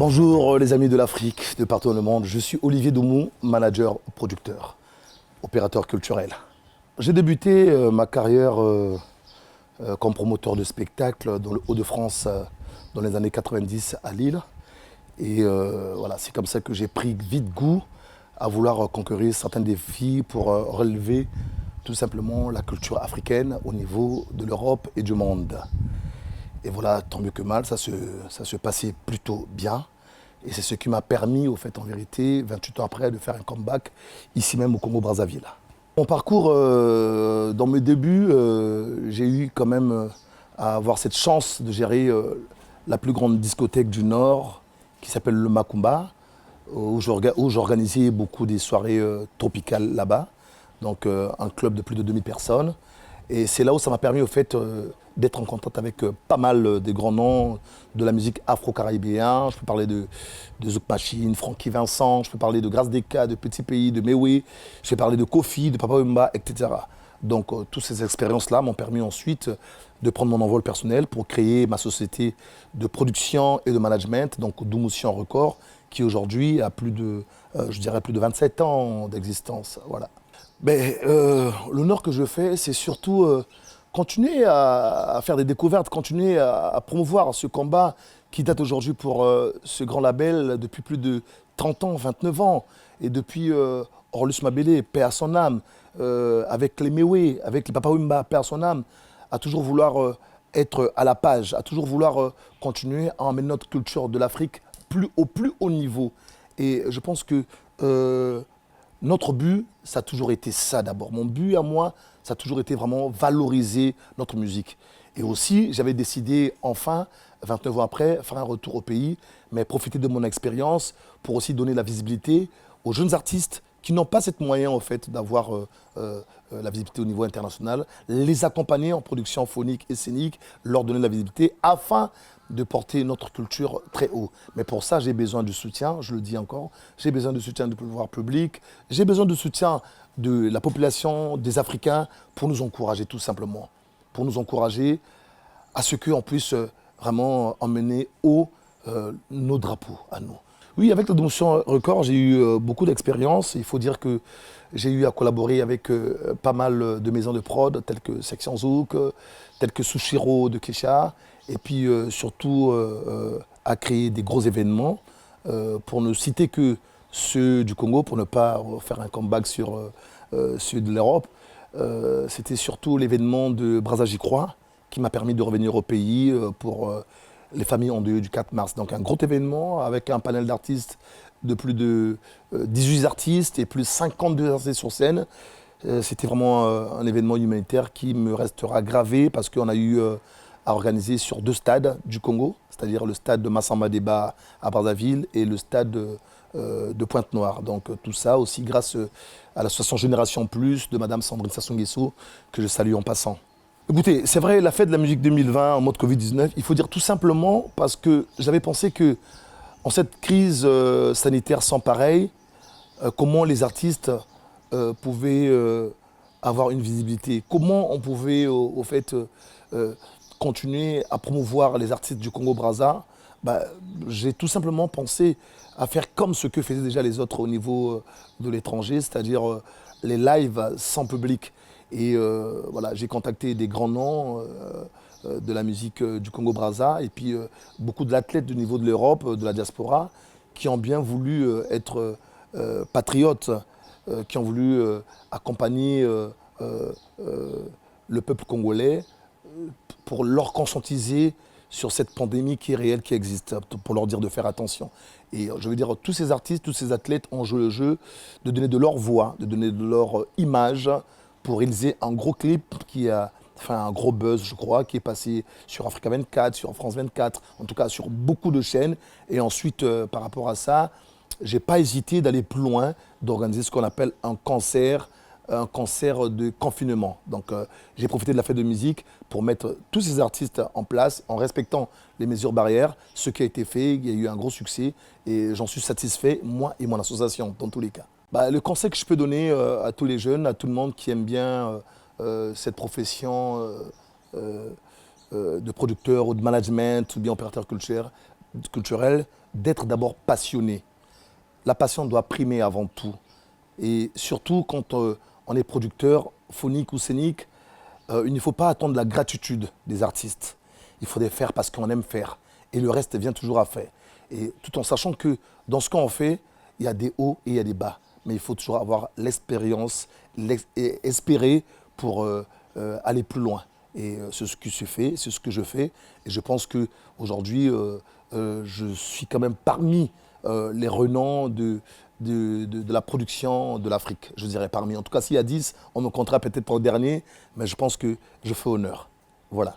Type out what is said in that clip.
Bonjour les amis de l'Afrique, de partout dans le monde. Je suis Olivier Doumou, manager, producteur, opérateur culturel. J'ai débuté ma carrière comme promoteur de spectacles dans le Hauts-de-France dans les années 90 à Lille. Et voilà, c'est comme ça que j'ai pris vite goût à vouloir conquérir certains défis pour relever tout simplement la culture africaine au niveau de l'Europe et du monde. Et voilà, tant mieux que mal, ça se passait plutôt bien. Et c'est ce qui m'a permis, au fait, en vérité, 28 ans après, de faire un comeback ici même au Congo-Brazzaville. Mon parcours, dans mes débuts, j'ai eu quand même à avoir cette chance de gérer la plus grande discothèque du Nord, qui s'appelle le Macumba, où j'organisais beaucoup des soirées tropicales là-bas. Donc un club de plus de 2000 personnes. Et c'est là où ça m'a permis, au fait, d'être en contact avec pas mal de grands noms de la musique afro-caribéenne. Je peux parler de Zouk Machine, Frankie Vincent, je peux parler de Grace Deka, de Petit Pays, de Mewé, je peux parler de Kofi, de Papa Wemba, etc. Donc toutes ces expériences-là m'ont permis ensuite de prendre mon envol personnel pour créer ma société de production et de management, donc Doumoutian Record, qui aujourd'hui a plus de, je dirais plus de 27 ans d'existence. Voilà. L'honneur que je fais, c'est surtout continuer à faire des découvertes, continuer à promouvoir ce combat qui date aujourd'hui pour ce grand label depuis plus de 30 ans, 29 ans. Et depuis Orlus Mabélé, paix à son âme, avec les Mewé, avec les Papa Wemba, paix à son âme, à toujours vouloir être à la page, à toujours vouloir continuer à emmener notre culture de l'Afrique au plus haut niveau. Et je pense que notre but, ça a toujours été ça d'abord. Mon but à moi, ça a toujours été vraiment valoriser notre musique. Et aussi, j'avais décidé enfin, 29 ans après, faire un retour au pays, mais profiter de mon expérience pour aussi donner la visibilité aux jeunes artistes qui n'ont pas cette moyen en fait d'avoir la visibilité au niveau international, les accompagner en production phonique et scénique, leur donner la visibilité afin de porter notre culture très haut. Mais pour ça, j'ai besoin du soutien, je le dis encore, j'ai besoin du soutien du pouvoir public, j'ai besoin du soutien de la population, des Africains, pour nous encourager tout simplement, pour nous encourager à ce qu'on puisse vraiment emmener haut nos drapeaux à nous. Oui, avec la Doumoutian Record, j'ai eu beaucoup d'expérience. Il faut dire que j'ai eu à collaborer avec pas mal de maisons de prod, telles que Section Zouk, telles que Sushiro de Kesha, et puis surtout à créer des gros événements, pour ne citer que ceux du Congo, pour ne pas faire un comeback sur ceux de l'Europe. C'était surtout l'événement de Brazzaville Croix qui m'a permis de revenir au pays pour les familles endeuillées du 4 mars. Donc un gros événement avec un panel d'artistes de plus de 18 artistes et plus de 52 artistes sur scène. C'était vraiment un événement humanitaire qui me restera gravé parce qu'on a eu à organiser sur 2 stades du Congo, c'est-à-dire le stade de Massamba Déba à Brazzaville et le stade de Pointe-Noire. Donc tout ça aussi grâce à l'association Génération Plus de Madame Sandrine Sassou Nguesso, que je salue en passant. Écoutez, c'est vrai, la fête de la musique 2020 en mode Covid-19, il faut dire tout simplement parce que j'avais pensé que en cette crise sanitaire sans pareil, comment les artistes pouvaient avoir une visibilité, comment on pouvait au fait continuer à promouvoir les artistes du Congo-Brazza. J'ai tout simplement pensé à faire comme ce que faisaient déjà les autres au niveau de l'étranger, c'est-à-dire les lives sans public. Et voilà, j'ai contacté des grands noms de la musique du Congo-Brazza et puis beaucoup d'athlètes du niveau de l'Europe, de la diaspora, qui ont bien voulu être patriotes, qui ont voulu accompagner le peuple congolais pour leur conscientiser sur cette pandémie qui est réelle, qui existe, pour leur dire de faire attention. Et je veux dire, tous ces artistes, tous ces athlètes ont joué le jeu de donner de leur voix, de donner de leur image pour réaliser un gros clip qui a fait un gros buzz, je crois, qui est passé sur Africa 24, sur France 24, en tout cas sur beaucoup de chaînes. Et ensuite, par rapport à ça, j'ai pas hésité d'aller plus loin, d'organiser ce qu'on appelle un concert de confinement. Donc j'ai profité de la fête de musique pour mettre tous ces artistes en place en respectant les mesures barrières. Ce qui a été fait, il y a eu un gros succès et j'en suis satisfait, moi et mon association, dans tous les cas. Le conseil que je peux donner à tous les jeunes, à tout le monde qui aime bien cette profession de producteur ou de management ou bien opérateur culturel, culturel, d'être d'abord passionné. La passion doit primer avant tout. Et surtout quand on est producteur phonique ou scénique, il ne faut pas attendre la gratitude des artistes. Il faut les faire parce qu'on aime faire. Et le reste vient toujours à faire. Et tout en sachant que dans ce qu'on fait, il y a des hauts et il y a des bas. Mais il faut toujours avoir l'expérience, et espérer pour aller plus loin. Et c'est ce qui se fait, c'est ce que je fais. Et je pense qu'aujourd'hui, je suis quand même parmi les renants de la production de l'Afrique, je dirais parmi. En tout cas, s'il y a 10, on me comptera peut-être pour le dernier, mais je pense que je fais honneur. Voilà.